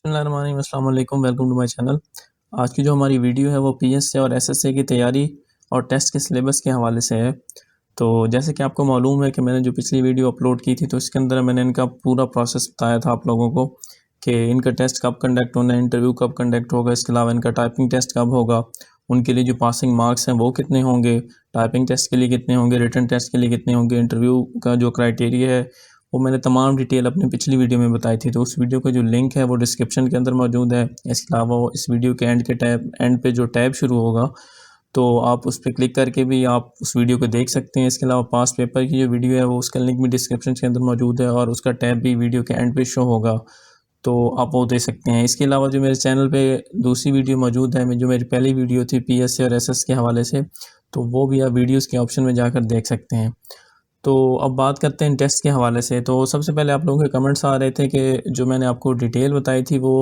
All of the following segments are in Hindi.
अस्सलाम वालेकुम, वेलकम टू माय चैनल। आज की जो हमारी वीडियो है वो पीएसए और एसएसए की तैयारी और टेस्ट के सिलेबस के हवाले से है। तो जैसे कि आपको मालूम है कि मैंने जो पिछली वीडियो अपलोड की थी तो इसके अंदर मैंने इनका पूरा प्रोसेस बताया था आप लोगों को कि इनका टेस्ट कब कंडक्ट होना है, इंटरव्यू कब कंडक्ट होगा, इसके अलावा इनका टाइपिंग टेस्ट कब होगा, उनके लिए जो पासिंग मार्क्स हैं वो कितने होंगे, टाइपिंग टेस्ट के लिए कितने होंगे, रिटन टेस्ट के लिए कितने होंगे, इंटरव्यू का जो क्राइटेरिया है वो मैंने तमाम डिटेल अपनी पिछली वीडियो में बताई थी। तो उस वीडियो का जो लिंक है वो डिस्क्रिप्शन के अंदर मौजूद है। इसके अलावा वो इस वीडियो के एंड पे जो टैब शुरू होगा तो आप उस पर क्लिक करके भी आप उस वीडियो को देख सकते हैं। इसके अलावा पास पेपर की जो वीडियो है वो उसका लिंक भी डिस्क्रिप्शन के अंदर मौजूद है और उसका टैब भी वीडियो के एंड पे शो होगा, तो आप वो दे सकते हैं। इसके अलावा जो मेरे चैनल पे दूसरी वीडियो मौजूद है, जो मेरी पहली वीडियो थी पीएसए और एसएस के हवाले से, तो वो भी आप वीडियोज़ के ऑप्शन में जाकर देख सकते हैं। तो अब बात करते हैं टेस्ट के हवाले से। तो सबसे पहले आप लोगों के कमेंट्स आ रहे थे कि जो मैंने आपको डिटेल बताई थी वो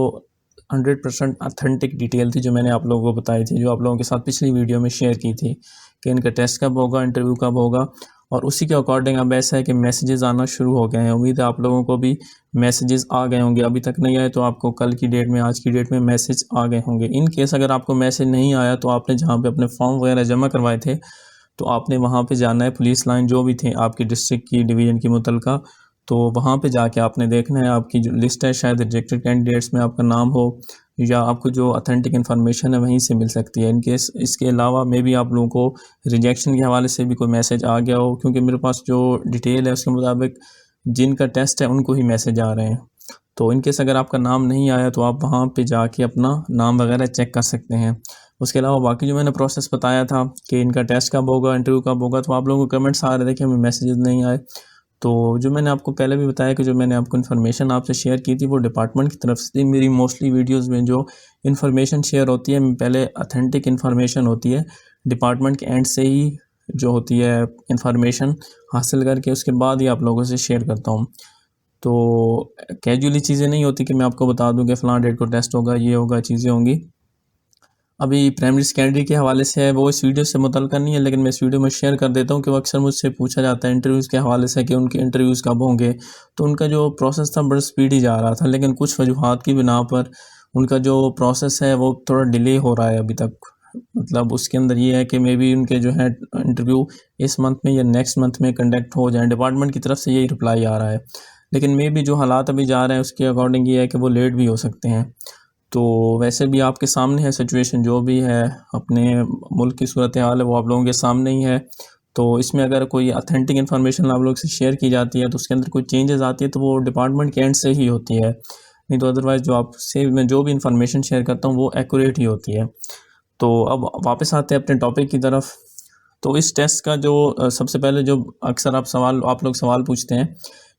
100% ऑथेंटिक डिटेल थी जो मैंने आप लोगों को बताई थी, जो आप लोगों के साथ पिछली वीडियो में शेयर की थी कि इनका टेस्ट कब होगा, इंटरव्यू कब होगा। और उसी के अकॉर्डिंग अब ऐसा है कि मैसेजेस आना शुरू हो गए हैं। उम्मीद है आप लोगों को भी मैसेजेस आ गए होंगे। अभी तक नहीं आए तो आपको कल की डेट में, आज की डेट में मैसेज आ गए होंगे। इन केस अगर आपको मैसेज नहीं आया तो आपने जहाँ पे अपने फॉर्म वगैरह जमा करवाए थे तो आपने वहाँ पे जाना है, पुलिस लाइन जो भी थे आपकी डिस्ट्रिक्ट की, डिवीज़न की मुतलका, तो वहाँ पे जाके आपने देखना है आपकी जो लिस्ट है शायद रिजेक्टेड कैंडिडेट्स में आपका नाम हो या आपको जो ऑथेंटिक इन्फॉर्मेशन है वहीं से मिल सकती है। इन केस इसके अलावा मे भी आप लोगों को रिजेक्शन के हवाले से भी कोई मैसेज आ गया हो, क्योंकि मेरे पास जो डिटेल है उसके मुताबिक जिनका टेस्ट है उनको ही मैसेज आ रहे हैं। तो इन केस अगर आपका नाम नहीं आया तो आप वहाँ पे जाके अपना नाम वगैरह चेक कर सकते हैं। उसके अलावा बाकी जो मैंने प्रोसेस बताया था कि इनका टेस्ट कब होगा, इंटरव्यू कब होगा, तो आप लोगों को कमेंट्स आ रहे थे कि हमें मैसेजेस नहीं आए। तो जो मैंने आपको पहले भी बताया कि जो मैंने आपको इन्फॉर्मेशन आपसे शेयर की थी वो डिपार्टमेंट की तरफ से थी। मेरी मोस्टली वीडियोस में जो इन्फॉर्मेशन शेयर होती है पहले ऑथेंटिक इन्फॉर्मेशन होती है, डिपार्टमेंट के एंड से ही जो होती है इन्फॉर्मेशन हासिल करके उसके बाद ही आप लोगों से शेयर करता हूँ। तो कैजुअली चीज़ें नहीं होती कि मैं आपको बता दूं कि फ़लाँ डेट को टेस्ट होगा, ये होगा, चीज़ें होंगी। अभी प्राइमरी सेकेंडरी के हवाले से है वो इस वीडियो से मुतल्लिक़ नहीं है, लेकिन मैं इस वीडियो में शेयर कर देता हूँ कि वो अक्सर मुझसे पूछा जाता है इंटरव्यूज़ के हवाले से कि उनके इंटरव्यूज़ कब होंगे। तो उनका जो प्रोसेस था बड़ा स्पीडी जा रहा था, लेकिन कुछ वजूहात की बिना पर उनका जो प्रोसेस है वो थोड़ा डिले हो रहा है अभी तक। मतलब उसके अंदर ये है कि मे बी उनके जो है इंटरव्यू इस मंथ में या नेक्स्ट मंथ में कंडक्ट हो जाए। डिपार्टमेंट की तरफ से यही रिप्लाई आ रहा है, लेकिन मे बी जो हालात अभी जा रहे हैं उसके अकॉर्डिंग ये है कि वो लेट भी हो सकते हैं। तो वैसे भी आपके सामने है सिचुएशन, जो भी है अपने मुल्क की सूरत हाल है वो आप लोगों के सामने ही है। तो इसमें अगर कोई ऑथेंटिक इन्फॉर्मेशन आप लोग से शेयर की जाती है तो उसके अंदर कोई चेंजेस आती है तो वो डिपार्टमेंट के एंड से ही होती है, नहीं तो अदरवाइज़ जो आपसे मैं जो भी इंफॉर्मेशन शेयर करता हूँ वो एक्यूरेट ही होती है। तो अब वापस आते हैं अपने टॉपिक की तरफ। तो इस टेस्ट का जो सबसे पहले जो अक्सर आप लोग सवाल पूछते हैं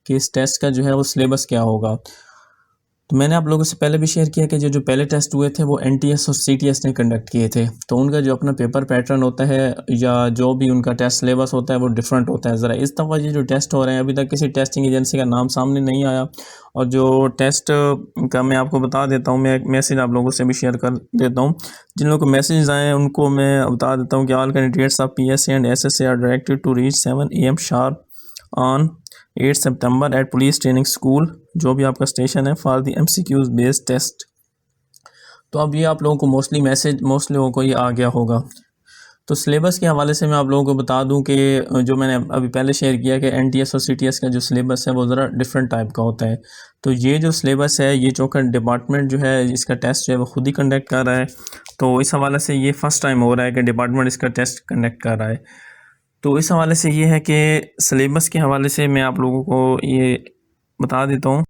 कि इस टेस्ट का जो है वो सिलेबस क्या होगा। तो मैंने आप लोगों से पहले भी शेयर किया कि जो पहले टेस्ट हुए थे वो एनटीएस और सीटीएस ने कंडक्ट किए थे, तो उनका जो अपना पेपर पैटर्न होता है या जो भी उनका टेस्ट सिलेबस होता है वो डिफरेंट होता है ज़रा। इस दफ़ा ये जो टेस्ट हो रहे हैं अभी तक किसी टेस्टिंग एजेंसी का नाम सामने नहीं आया, और जो टेस्ट का मैं आपको बता देता हूँ, मैं एक मैसेज आप लोगों से भी शेयर कर देता हूँ। जिन लोगों को मैसेज आए हैं उनको मैं बता देता हूँ कि all candidates of PSA and SSA are directed to reach 7 AM sharp on 8 September at police training school, जो भी आपका स्टेशन है, for the MCQs based test. तो अब ये आप लोगों को मोस्ट लोगों को ये आ गया होगा। तो सिलेबस के हवाले से मैं आप लोगों को बता दूं कि जो मैंने अभी पहले शेयर किया कि एनटीएस और सीटीएस का जो सिलेबस है वो ज़रा डिफरेंट टाइप का होता है। तो ये जो सिलेबस है ये चूँकि डिपार्टमेंट जो है इसका टेस्ट जो है वो खुद ही कंडक्ट कर रहा है, तो इस हवाले से ये फ़र्स्ट टाइम हो रहा है कि डिपार्टमेंट इसका टेस्ट कंडक्ट कर रहा है। तो इस हवाले से ये है कि सिलेबस के हवाले से मैं आप लोगों को ये बता देता हूँ।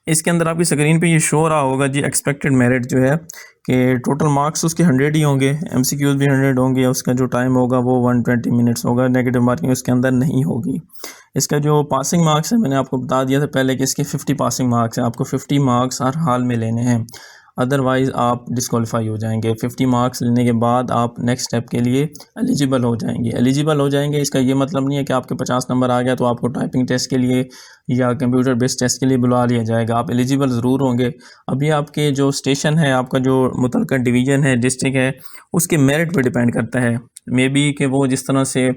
इसके अंदर आपकी स्क्रीन पे ये शो रहा होगा जी एक्सपेक्टेड मेरिट जो है कि टोटल मार्क्स उसके 100 ही होंगे, MCQs भी 100 होंगे, उसका जो टाइम होगा वो 120 मिनट्स होगा, नेगेटिव मार्किंग उसके अंदर नहीं होगी। इसका जो पासिंग मार्क्स है मैंने आपको बता दिया था पहले कि इसके 50 पासिंग मार्क्स हैं, आपको 50 मार्क्स हर हाल में लेने हैं, अदरवाइज़ आप डिस्क्वालीफाई हो जाएंगे। 50 मार्क्स लेने के बाद आप नेक्स्ट स्टेप के लिए एलिजिबल हो जाएंगे। इसका ये मतलब नहीं है कि आपके 50 नंबर आ गया तो आपको टाइपिंग टेस्ट के लिए या कंप्यूटर बेस्ड टेस्ट के लिए बुला लिया जाएगा, आप एलिजिबल ज़रूर होंगे। अभी आपके जो स्टेशन है, आपका जो मुतलका डिवीज़न है, डिस्ट्रिक्ट है, उसके मेरिट पर डिपेंड करता है। मे बी कि वो जिस तरह से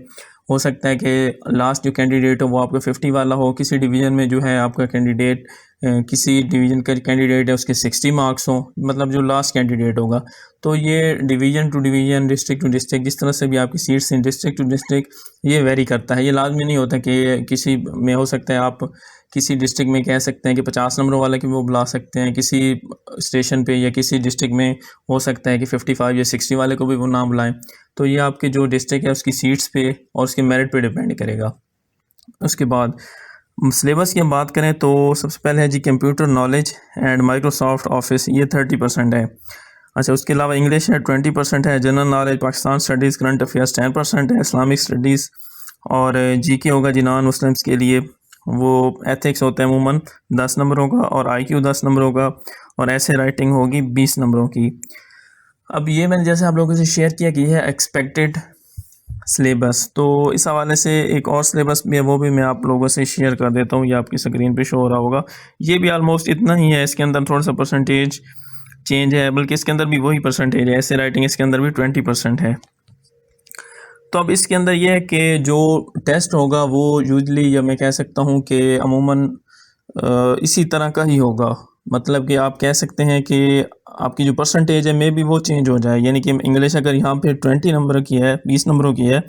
हो सकता है कि लास्ट जो कैंडिडेट हो वो आपका 50 वाला हो, किसी डिवीज़न में जो है आपका कैंडिडेट किसी डिवीज़न का कैंडिडेट है उसके 60 मार्क्स हो, मतलब जो लास्ट कैंडिडेट होगा। तो ये division to division, district to district, जिस तरह से भी आपकी सीट्स हैं डिस्ट्रिक्ट टू डिस्ट्रिक्ट, ये वेरी करता है। ये लाजमी नहीं होता कि किसी में हो सकता है आप किसी डिस्ट्रिक्ट में कह सकते हैं कि 50 नंबरों वाले की वो बुला सकते हैं, किसी स्टेशन पे या किसी डिस्ट्रिक्ट में हो सकता है कि 55 या 60 वाले को भी वो ना बुलाएं। तो ये आपके जो डिस्ट्रिक्ट है उसकी सीट्स पे और उसके मेरिट पे डिपेंड करेगा। उसके बाद सिलेबस की हम बात करें तो सबसे पहले है जी computer knowledge and Microsoft Office, ये 30% है। अच्छा, उसके अलावा इंग्लिश है 20% है, general knowledge, Pakistan studies, current affairs 10% है, इस्लामिक स्टडीज़ और जीके होगा जी नॉन मुस्लिम्स के लिए। वो एथिक्स होता है अमूमन 10 नंबरों का और आईक्यू 10 नंबरों का और ऐसे राइटिंग होगी 20 नंबरों की। अब ये मैंने जैसे आप लोगों से शेयर किया कि है एक्सपेक्टेड सिलेबस, तो इस हवाले से एक और सिलेबस भी है, वो भी मैं आप लोगों से शेयर कर देता हूँ। ये आपकी स्क्रीन पे शो हो रहा होगा। ये भी ऑलमोस्ट इतना ही है, इसके अंदर थोड़ा सा परसेंटेज चेंज है, बल्कि इसके अंदर भी वही परसेंटेज है। ऐसे राइटिंग इसके अंदर भी 20% है। तो अब इसके अंदर ये है कि जो टेस्ट होगा वो यूजली, या मैं कह सकता हूँ कि अमूमन इसी तरह का ही होगा। मतलब कि आप कह सकते हैं कि आपकी जो परसेंटेज है मे भी वो चेंज हो जाए, यानी कि इंग्लिश अगर यहाँ पे 20 नंबर की है, 20 नंबरों की है,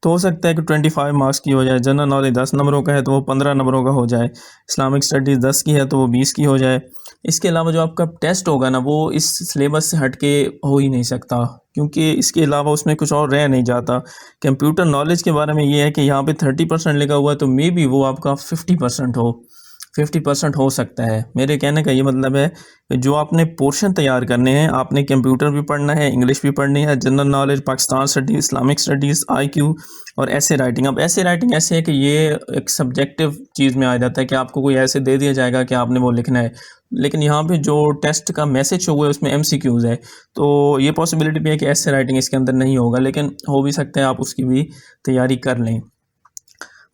तो हो सकता है कि 25 मार्क्स की हो जाए। जनरल नॉलेज 10 नंबरों का है तो वो 15 नंबरों का हो जाए। इस्लामिक स्टडीज़ 10 की है तो वो 20 की हो जाए। इसके अलावा जो आपका टेस्ट होगा ना, वो इस सिलेबस से हट के हो ही नहीं सकता, क्योंकि इसके अलावा उसमें कुछ और रह नहीं जाता। कंप्यूटर नॉलेज के बारे में ये है कि यहाँ पे 30% लिखा हुआ है, तो मे बी वो आपका 50% हो सकता है। मेरे कहने का ये मतलब है कि जो आपने पोर्शन तैयार करने हैं, आपने कंप्यूटर भी पढ़ना है, इंग्लिश भी पढ़नी है, general knowledge, Pakistan studies, Islamic studies, IQ और ऐसे राइटिंग। अब ऐसे राइटिंग ऐसे है कि ये एक सब्जेक्टिव चीज़ में आ जाता है कि आपको कोई ऐसे दे दिया जाएगा कि आपने वो लिखना है, लेकिन यहाँ पे जो टेस्ट का मैसेज हुआ है उसमें एमसीक्यूज़ है, तो ये पॉसिबिलिटी भी है कि ऐसे राइटिंग इसके अंदर नहीं होगा, लेकिन हो भी सकता है आप उसकी भी तैयारी कर लें।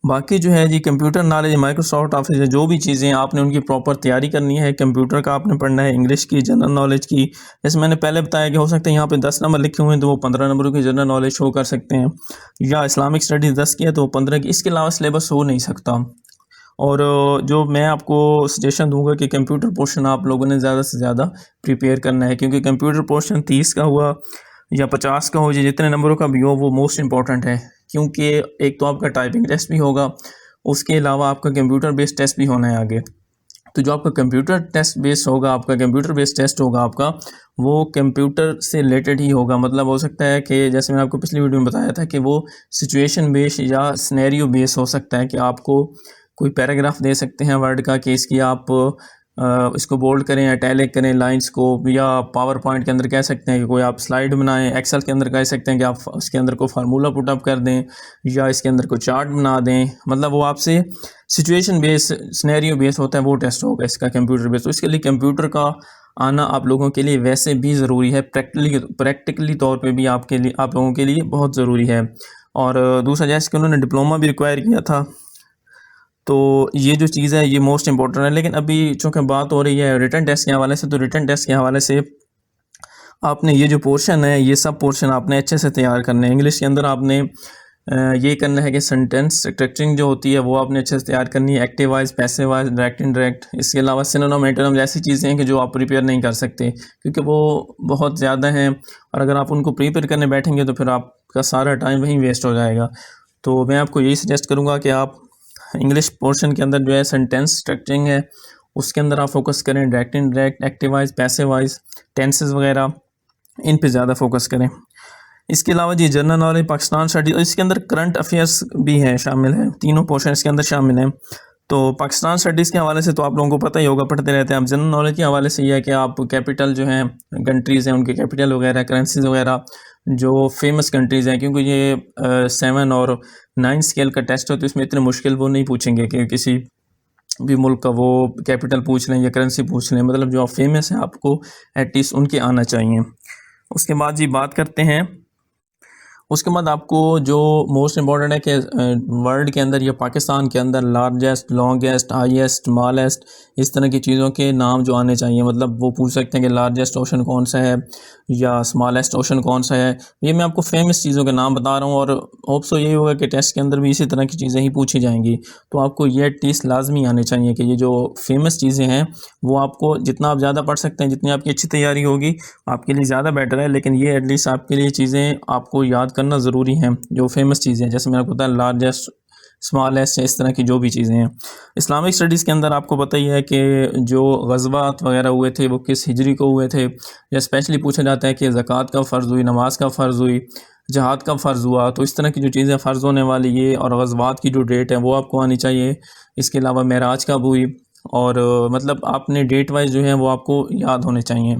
बाकी जो है जी कंप्यूटर नॉलेज, माइक्रोसॉफ्ट ऑफिस, जो भी चीज़ें आपने उनकी प्रॉपर तैयारी करनी है। कंप्यूटर का आपने पढ़ना है, इंग्लिश की, जनरल नॉलेज की। जैसे मैंने पहले बताया कि हो सकता है यहाँ पे 10 नंबर लिखे हुए हैं तो वो 15 नंबरों की जनरल नॉलेज शो कर सकते हैं, या इस्लामिक स्टडीज़ 10 की है तो वो 15 की। इसके अलावा सिलेबस हो नहीं सकता। और जो मैं आपको सजेशन दूंगा कि कंप्यूटर पोर्शन आप लोगों ने ज़्यादा से ज़्यादा प्रिपेयर करना है, क्योंकि कंप्यूटर पोर्शन 30 का हुआ या 50 का हो, जितने नंबरों का भी हो, वो मोस्ट इंपॉर्टेंट है। क्योंकि एक तो आपका टाइपिंग टेस्ट भी होगा, उसके अलावा आपका कंप्यूटर बेस्ड टेस्ट भी होना है आगे। तो जो आपका कंप्यूटर टेस्ट बेस होगा, आपका कंप्यूटर बेस्ड टेस्ट होगा आपका, वो कंप्यूटर से रिलेटेड ही होगा। मतलब हो सकता है कि जैसे मैंने आपको पिछली वीडियो में बताया था कि वो सिचुएशन बेस या सिनेरियो बेस हो सकता है कि आपको कोई पैराग्राफ दे सकते हैं वर्ड का कि इसकी आप इसको बोल्ड करें, इटैलिक करें लाइंस को, या पावर पॉइंट के अंदर कह सकते हैं कि कोई आप स्लाइड बनाएं, एक्सेल के अंदर कह सकते हैं कि आप उसके अंदर को फार्मूला पुटअप कर दें, या इसके अंदर कोई चार्ट बना दें। मतलब वो आपसे सिचुएशन बेस, सिनेरियो बेस होता है, वो टेस्ट होगा इसका कंप्यूटर बेस। तो इसके लिए कंप्यूटर का आना आप लोगों के लिए वैसे भी ज़रूरी है, प्रैक्टिकली तौर पे भी आपके लिए, आप लोगों के लिए बहुत ज़रूरी है। और दूसरा, जैसे कि उन्होंने डिप्लोमा भी रिक्वायर किया था, तो ये जो चीज़ है ये मोस्ट इंपॉर्टेंट है। लेकिन अभी चूँकि बात हो रही है रिटन टेस्ट के हवाले से, तो रिटन टेस्ट के हवाले से आपने ये जो पोर्शन है, ये सब पोर्शन आपने अच्छे से तैयार करने हैं। इंग्लिश के अंदर आपने ये करना है कि सेंटेंस स्ट्रक्चरिंग जो होती है वो आपने अच्छे से तैयार करनी है, active voice, passive wise, direct indirect. इसके अलावा सिनोनिम, एंटोनिम जैसी चीज़ें हैं कि जो आप प्रिपेयर नहीं कर सकते, क्योंकि वो बहुत ज़्यादा हैं, और अगर आप उनको प्रिपेयर करने बैठेंगे तो फिर आपका सारा टाइम वहीं वेस्ट हो जाएगा। तो मैं आपको यही सजेस्ट करूँगा कि आप इंग्लिश पोर्शन के अंदर जो है सेंटेंस स्ट्रक्चरिंग है, उसके अंदर आप फोकस करें, direct indirect, active voice, passive wise, tenses वगैरह, इन पे ज़्यादा फोकस करें। इसके अलावा जी जनरल नॉलेज, पाकिस्तान स्टडी, और इसके अंदर करंट अफेयर्स भी हैं, शामिल है। तीनों पोर्शन इसके अंदर शामिल हैं। तो पाकिस्तान स्टडीज़ के हवाले से तो आप लोगों को पता ही होगा, पढ़ते रहते हैं। आप जनरल नॉलेज के हवाले से ये है कि आप कैपिटल जो हैं कंट्रीज़ हैं उनके कैपिटल वगैरह, करेंसीज वगैरह, जो फेमस कंट्रीज़ हैं, क्योंकि ये 7 और 9 स्केल का टेस्ट हो, तो इसमें इतने मुश्किल वो नहीं पूछेंगे कि किसी भी मुल्क का वो कैपिटल पूछ लें या करेंसी पूछ लें। मतलब जो आप फेमस हैं आपको एटलीस्ट उनके आना चाहिए। उसके बाद जी बात करते हैं उसके बाद आपको जो मोस्ट इम्पॉर्टेंट है कि वर्ल्ड के अंदर या पाकिस्तान के अंदर लार्जेस्ट, लॉन्गेस्ट, हाईएस्ट, स्मॉलेस्ट, इस तरह की चीज़ों के नाम जो आने चाहिए। मतलब वो पूछ सकते हैं कि लार्जेस्ट ओशन कौन सा है या स्मॉलेस्ट ओशन कौन सा है। ये मैं आपको फेमस चीज़ों के नाम बता रहा हूँ और होप सो यही होगा कि टेस्ट के अंदर भी इसी तरह की चीज़ें ही पूछी जाएंगी। तो आपको ये एटलीस्ट लाजमी आने चाहिए कि ये जो फेमस चीज़ें हैं वो आपको जितना आप ज़्यादा पढ़ सकते हैं, जितनी आपकी अच्छी तैयारी होगी आपके लिए ज़्यादा बेटर है। लेकिन ये एटलीस्ट आपके लिए चीज़ें आपको याद करना ज़रूरी हैं, जो फेमस चीज़ें हैं। जैसे मैंने आपको बताया लार्जेस्ट, स्मॉलेस्ट, इस तरह की जो भी चीज़ें हैं। इस्लामिक स्टडीज़ के अंदर आपको पता ही है कि जो ग़ज़वात वग़ैरह हुए थे वो किस हिजरी को हुए थे, या स्पेशली पूछा जाता है कि ज़कात कब फ़र्ज़ हुई, नमाज कब फ़र्ज़ हुई, जहाद कब फ़र्ज़ हुआ। तो इस तरह की जो चीज़ें फ़र्ज़ होने वाली ये और ग़ज़वात की जो डेट है वो आपको आनी चाहिए। इसके अलावा मेराज कब हुई और मतलब आपने डेट वाइज जो है वो आपको याद होने चाहिए।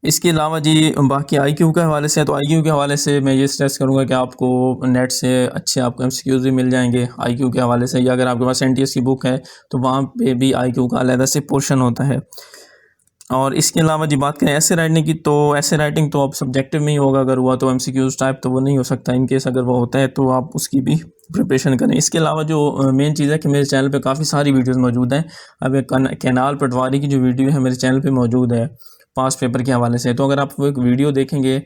इसके अलावा जी बाकी आईक्यू के हवाले से है, तो आईक्यू के हवाले से मैं ये सजेस्ट करूँगा कि आपको नेट से अच्छे आपको एमसीक्यूज़ भी मिल जाएंगे आईक्यू के हवाले से, या अगर आपके पास एनटीएस की बुक है तो वहाँ पे भी आईक्यू का अलग से पोर्शन होता है। और इसके अलावा जी बात करें ऐसे राइटिंग की, तो ऐसे राइटिंग तो अब सब्जेक्टिव में ही होगा, अगर हुआ तो एमसीक्यूज़ टाइप तो वो नहीं हो सकता। इन केस अगर वो होता है तो आप उसकी भी प्रिपरेशन करें। इसके अलावा जो मेन चीज़ है कि मेरे चैनल पे काफ़ी सारी वीडियोस मौजूद हैं। अब एक कैनाल पटवारी की जो वीडियो है मेरे चैनल पे मौजूद है पास पेपर के हवाले से। तो अगर आप वो एक वीडियो देखेंगे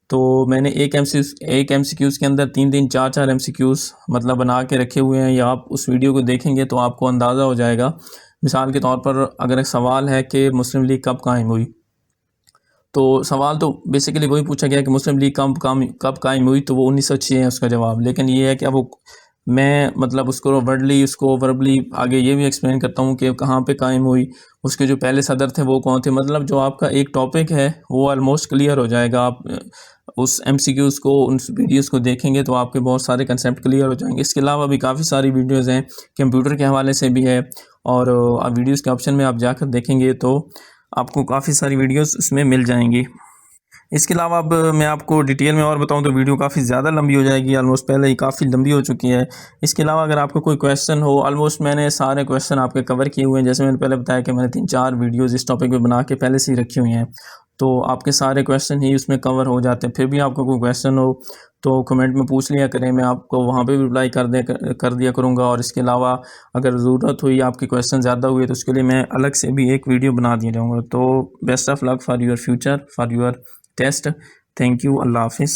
तो मैंने एक एमसीक्यूज़ के अंदर 3-3, 4-4 एमसीक्यूज़ मतलब बना के रखे हुए हैं, या आप उस वीडियो को देखेंगे तो आपको अंदाज़ा हो जाएगा। मिसाल के तौर पर अगर एक सवाल है कि मुस्लिम लीग कब कायम हुई, तो सवाल तो बेसिकली वही पूछा गया कि मुस्लिम लीग कब कायम हुई, तो वो 1906 है उसका जवाब। लेकिन ये है कि अब वो मैं मतलब उसको वर्डली उसको वर्बली आगे ये भी एक्सप्लेन करता हूँ कि कहाँ पे कायम हुई, उसके जो पहले सदर थे वो कौन थे। मतलब जो आपका एक टॉपिक है वो ऑलमोस्ट क्लियर हो जाएगा। आप उस एमसीक्यूज़ को, उन वीडियोज़ को देखेंगे तो आपके बहुत सारे कंसेप्ट क्लियर हो जाएंगे। इसके अलावा भी काफ़ी सारी वीडियोज़ हैं, कंप्यूटर के हवाले से भी है, और आप वीडियोज़ के ऑप्शन में आप जाकर देखेंगे तो आपको काफ़ी सारी वीडियोज़ इसमें मिल जाएंगी। इसके अलावा अब मैं आपको डिटेल में और बताऊं तो वीडियो काफ़ी ज़्यादा लंबी हो जाएगी, ऑलमोस्ट पहले ही काफ़ी लंबी हो चुकी है। इसके अलावा अगर आपको कोई क्वेश्चन हो, ऑलमोस्ट मैंने सारे क्वेश्चन आपके कवर किए हुए हैं। जैसे मैंने पहले बताया कि मैंने 3-4 वीडियोज़ इस टॉपिक पे बना के पहले से ही रखी हुई हैं, तो आपके सारे क्वेश्चन ही उसमें कवर हो जाते हैं। फिर भी आपको कोई क्वेश्चन हो तो कमेंट में पूछ लिया करें, मैं आपको वहाँ पे भी रिप्लाई कर दिया करूँगा। और इसके अलावा अगर ज़रूरत हुई, आपके क्वेश्चन ज़्यादा हुए, तो उसके लिए मैं अलग से भी एक वीडियो बना दिया जाऊँगा। तो best of luck for your future, for your test. Thank you. अल्लाह हाफिज़।